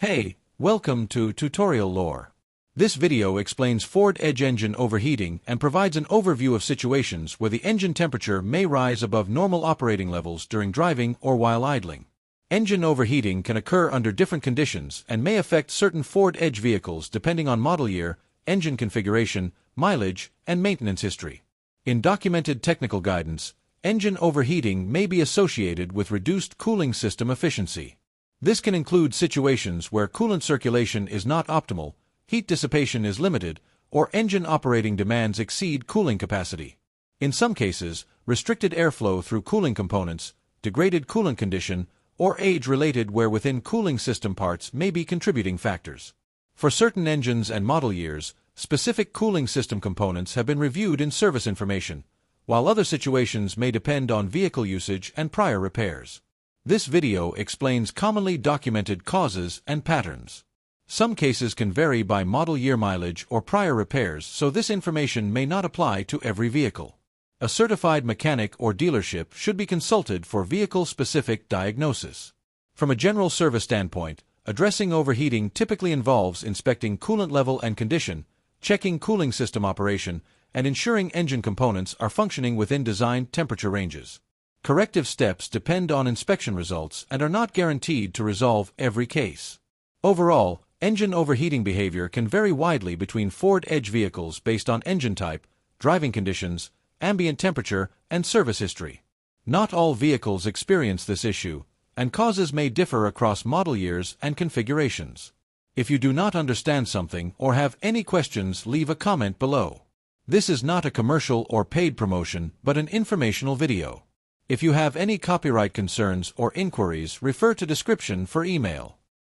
Hey, welcome to Tutorial Lore. This video explains Ford Edge engine overheating and provides an overview of situations where the engine temperature may rise above normal operating levels during driving or while idling. Engine overheating can occur under different conditions and may affect certain Ford Edge vehicles depending on model year, engine configuration, mileage, and maintenance history. In documented technical guidance, engine overheating may be associated with reduced cooling system efficiency. This can include situations where coolant circulation is not optimal, heat dissipation is limited, or engine operating demands exceed cooling capacity. In some cases, restricted airflow through cooling components, degraded coolant condition, or age-related wear within cooling system parts may be contributing factors. For certain engines and model years, specific cooling system components have been reviewed in service information, while other situations may depend on vehicle usage and prior repairs. This video explains commonly documented causes and patterns. Some cases can vary by model year mileage or prior repairs, so this information may not apply to every vehicle. A certified mechanic or dealership should be consulted for vehicle-specific diagnosis. From a general service standpoint, addressing overheating typically involves inspecting coolant level and condition, checking cooling system operation, and ensuring engine components are functioning within designed temperature ranges. Corrective steps depend on inspection results and are not guaranteed to resolve every case. Overall, engine overheating behavior can vary widely between Ford Edge vehicles based on engine type, driving conditions, ambient temperature, and service history. Not all vehicles experience this issue, and causes may differ across model years and configurations. If you do not understand something or have any questions, leave a comment below. This is not a commercial or paid promotion, but an informational video. If you have any copyright concerns or inquiries, refer to description for email.